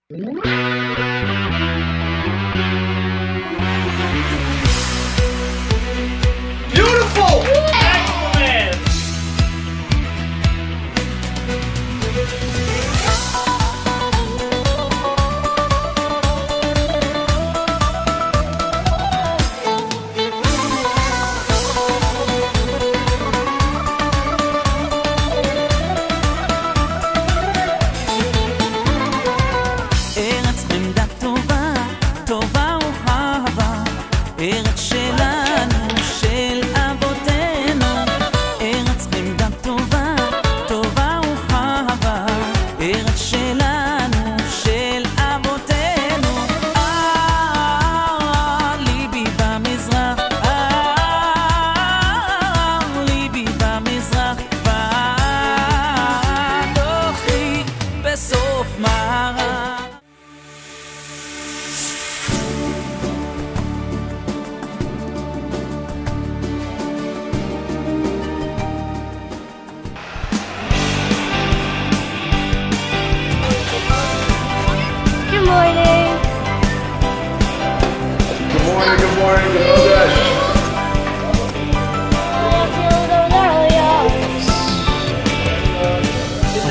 Beautiful! Excellent! ארץ חמדה טובה, טובה ואהבה, ארץ שלנו, של אבותינו. ארץ חמדה טובה, טובה ואהבה, ארץ שלנו, של אבותינו. ליבי במזרח, ליבי במזרח, ואנוכי בסוף מערב. Good morning. Good morning, good morning, good morning.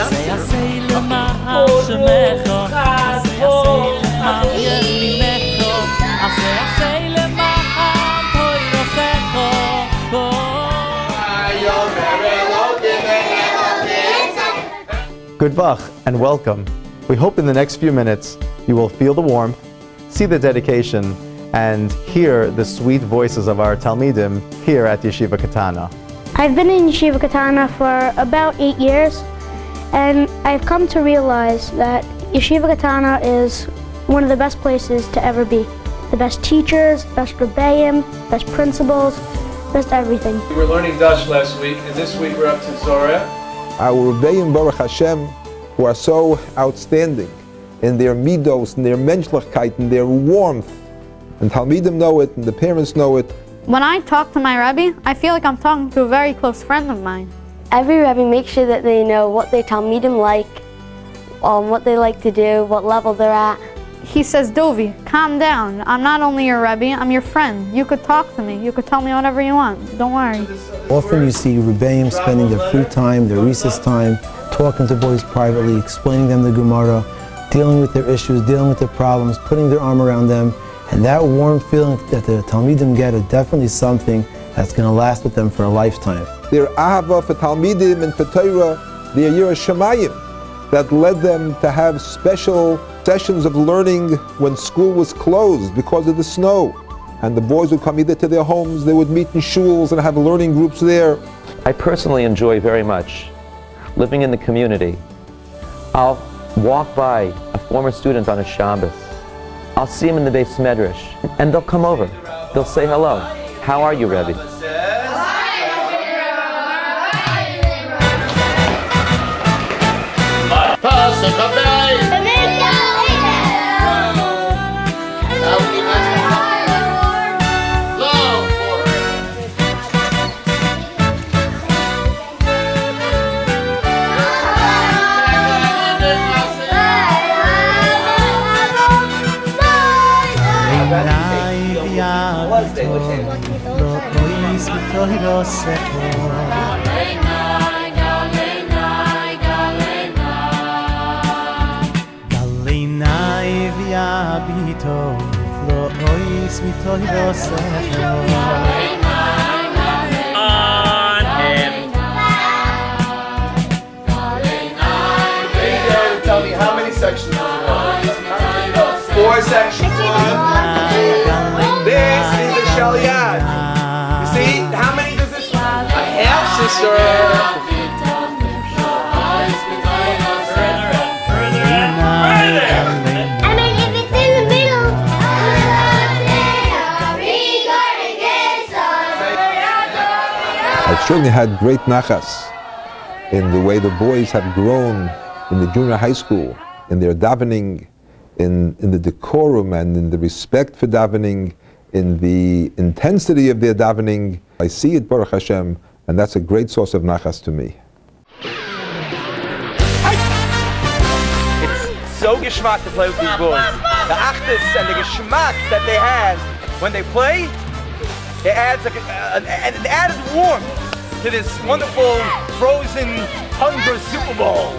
עשה עשה למען שמך, עשה עשה למען ימינך, עשה עשה למען תוירוסך. Good Vach and welcome. We hope in the next few minutes you will feel the warmth, see the dedication, and hear the sweet voices of our Talmidim here at Yeshiva Katana. I've been in Yeshiva Katana for about 8 years, and I've come to realize that Yeshiva Katana is one of the best places to ever be. The best teachers, best rebbeim, best principals, best everything. We were learning Dutch last week, and this week we're up to Zorah. Our rebbeim, Baruch Hashem, who are so outstanding in their midos, in their menschlichkeit, in their warmth. And Talmidim know it, and the parents know it. When I talk to my Rebbe, I feel like I'm talking to a very close friend of mine. Every Rebbe makes sure that they know what their Talmidim like, what they like to do, what level they're at. He says, Dovi, calm down. I'm not only your Rebbe, I'm your friend. You could talk to me. You could tell me whatever you want. Don't worry. Often you see rebbeim spending their free time, their recess time, talking to boys privately, explaining them the Gemara, dealing with their issues, dealing with their problems, putting their arm around them. And that warm feeling that the Talmidim get is definitely something that's going to last with them for a lifetime. Their ahava for Talmidim and for Torah, their Yirah Shamayim, that led them to have special sessions of learning when school was closed because of the snow. And the boys would come either to their homes, they would meet in shuls and have learning groups there. I personally enjoy very much living in the community. I'll walk by a former student on a Shabbos. I'll see him in the Beis Medrash, and they'll come over. They'll say hello. How are you, Rebbe? Tell me, how many sections is it? 4 sections. This is the Shaliyat. You see, how many does this? A half, sister. I certainly had great nachas in the way the boys have grown in the junior high school, in their davening, in the decorum and in the respect for davening, in the intensity of their davening. I see it, Baruch Hashem, and that's a great source of nachas to me. It's so so geschmack to play with these boys. The achdus and the geschmack that they have when they play, it adds an added warmth to this wonderful frozen hunger Super Bowl.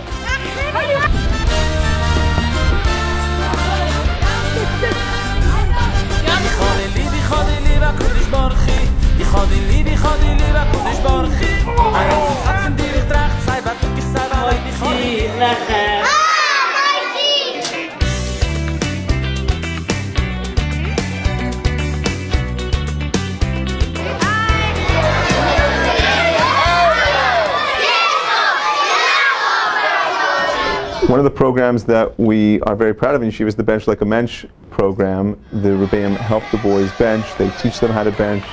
One of the programs that we are very proud of in Yeshiva is the Bench Like a Mensch program. The Rebbeim help the boys bench. They teach them how to bench.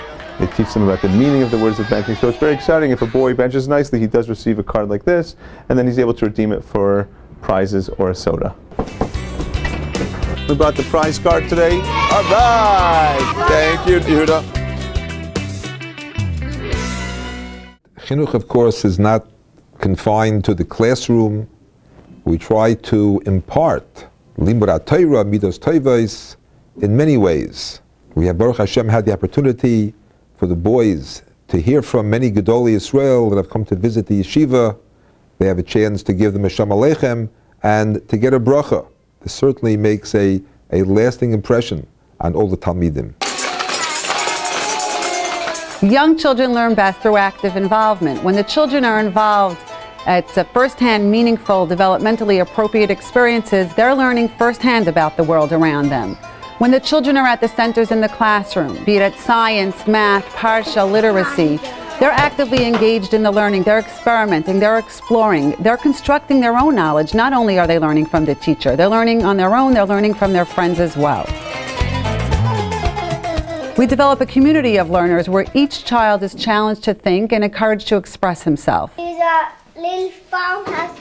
They teach them about the meaning of the words of benching. So it's very exciting. If a boy benches nicely, he does receive a card like this, and then he's able to redeem it for prizes or a soda. We brought the prize card today. All right. Thank you, Yehuda. Chinuch, of course, is not confined to the classroom. We try to impart Limud HaTorah, Midos Tovos, in many ways. We have, Baruch Hashem, had the opportunity for the boys to hear from many Gedolei Yisrael that have come to visit the yeshiva. They have a chance to give them a Shalom Aleichem and to get a bracha. This certainly makes a lasting impression on all the Talmidim. Young children learn best through active involvement. When the children are involved, it's first-hand, meaningful, developmentally appropriate experiences. They're learning firsthand about the world around them. When the children are at the centers in the classroom, be it at science, math, parsha, literacy, they're actively engaged in the learning. They're experimenting, they're exploring, they're constructing their own knowledge. Not only are they learning from the teacher, they're learning on their own, they're learning from their friends as well. We develop a community of learners where each child is challenged to think and encouraged to express himself. Little farmhouse.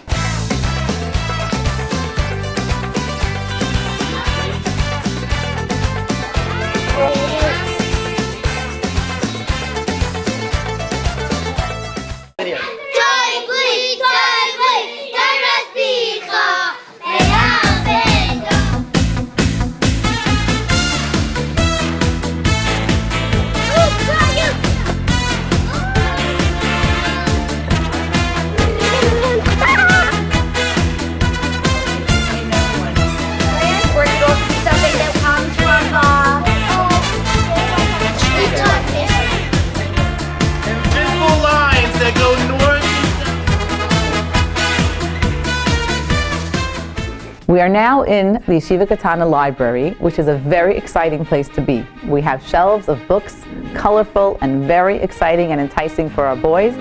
We are now in the Yeshiva Katana Library, which is a very exciting place to be. We have shelves of books, colorful and very exciting and enticing for our boys.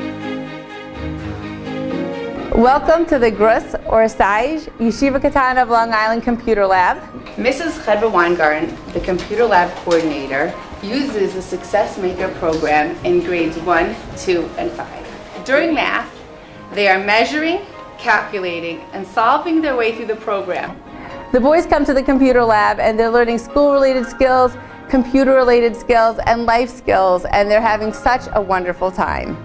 Welcome to the Grus or Sage Yeshiva Katana of Long Island Computer Lab. Mrs. Chedra Weingarten, the Computer Lab Coordinator, uses the Success Maker program in grades 1, 2, and 5. During math, they are measuring, calculating, and solving their way through the program. The boys come to the computer lab and they're learning school-related skills, computer-related skills, and life skills, and they're having such a wonderful time.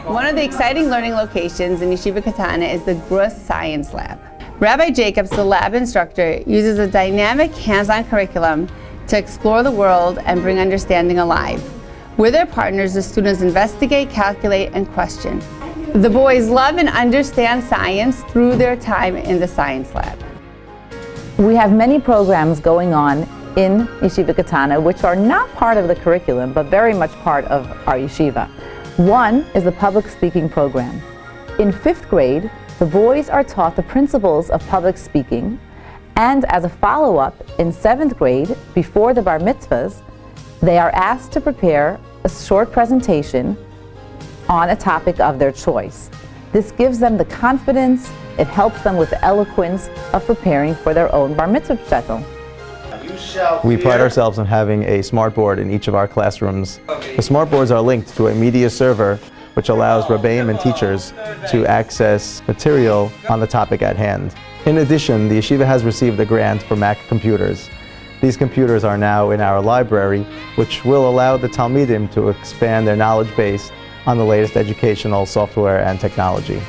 One of the exciting learning locations in Yeshiva Katana is the Grus Science Lab. Rabbi Jacobs, the lab instructor, uses a dynamic hands-on curriculum to explore the world and bring understanding alive. With their partners, the students investigate, calculate, and question. The boys love and understand science through their time in the science lab. We have many programs going on in Yeshiva Katana which are not part of the curriculum but very much part of our yeshiva. One is the public speaking program. In 5th grade, the boys are taught the principles of public speaking, and as a follow-up, in 7th grade, before the bar mitzvahs, they are asked to prepare a short presentation on a topic of their choice. This gives them the confidence, it helps them with the eloquence of preparing for their own bar mitzvah shtetl. We pride ourselves on having a smartboard in each of our classrooms. The smartboards are linked to a media server which allows Rebbeim and teachers to access material on the topic at hand. In addition, the yeshiva has received a grant for Mac computers. These computers are now in our library, which will allow the Talmidim to expand their knowledge base on the latest educational software and technology.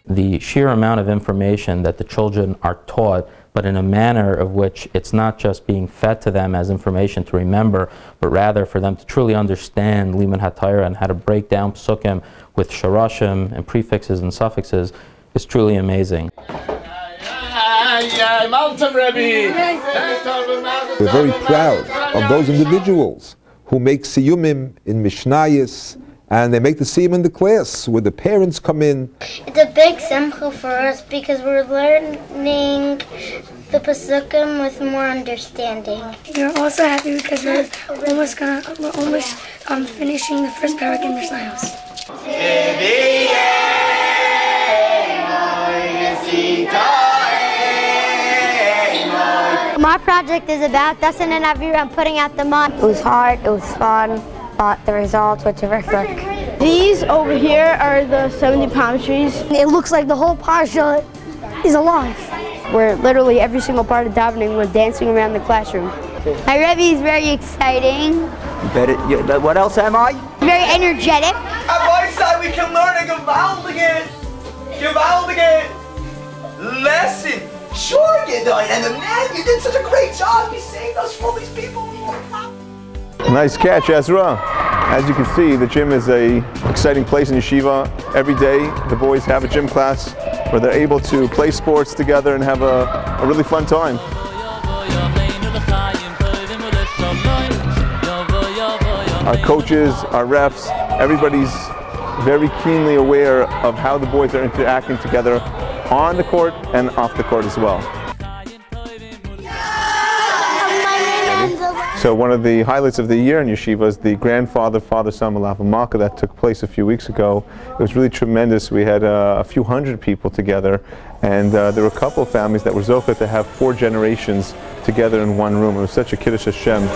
the sheer amount of information that the children are taught, but in a manner of which it's not just being fed to them as information to remember, but rather for them to truly understand Liman HaTorah and how to break down psukim with sharashim and prefixes and suffixes is truly amazing. We're very proud of those individuals who make siyumim in Mishnayos, and they make the siyum in the class where the parents come in. It's a big simcha for us because we're learning the Pesukim with more understanding. We're also happy because we're almost finishing the first parak in Mishnayos. My project is about Dasan and Avir and putting out the mud. It was hard, it was fun, but the results were terrific. These over here are the 70 palm trees. It looks like the whole parsha is alive. Where literally every single part of davening was dancing around the classroom. My Rebbe is very exciting. What else am I? Very energetic. At my side, we can learn a gewaltige lesson. Sure, Gideon, and the man, you did such a great job. You saved us from all these people. Nice catch, Ezra. As you can see, the gym is an exciting place in yeshiva. Every day, the boys have a gym class where they're able to play sports together and have a really fun time. Our coaches, our refs, everybody's very keenly aware of how the boys are interacting together on the court and off the court as well. So one of the highlights of the year in yeshiva is the grandfather-father-son Malav Malka that took place a few weeks ago. It was really tremendous. We had a few hundred people together, and there were a couple of families that were zocheh to have 4 generations together in one room. It was such a Kiddush Hashem.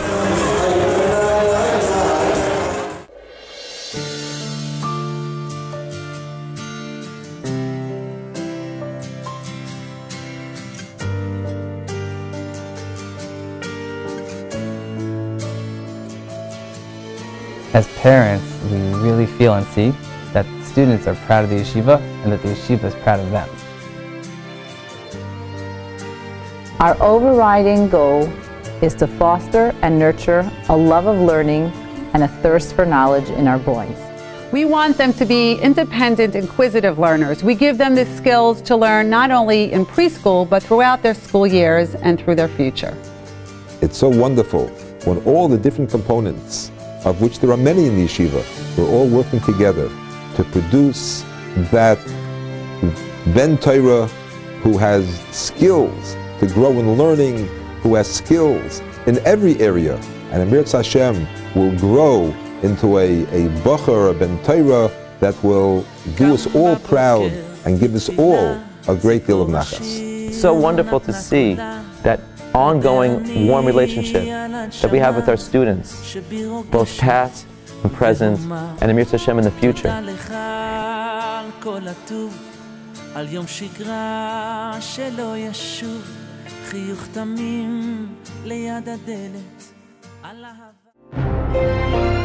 As parents, we really feel and see that the students are proud of the yeshiva and that the yeshiva is proud of them. Our overriding goal is to foster and nurture a love of learning and a thirst for knowledge in our boys. We want them to be independent, inquisitive learners. We give them the skills to learn not only in preschool, but throughout their school years and through their future. It's so wonderful when all the different components, of which there are many in the yeshiva, we're all working together to produce that Ben Torah who has skills to grow in learning, who has skills in every area, and Amir Hashem will grow into a Bacher, a Ben Torah that will do us all proud and give us all a great deal of nachas. It's so wonderful to see that ongoing warm relationship that we have with our students, both past and present, and Amir Hashem in the future. על יום שגרה שלא ישוב, חיוך תמים ליד הדלת, על אהבה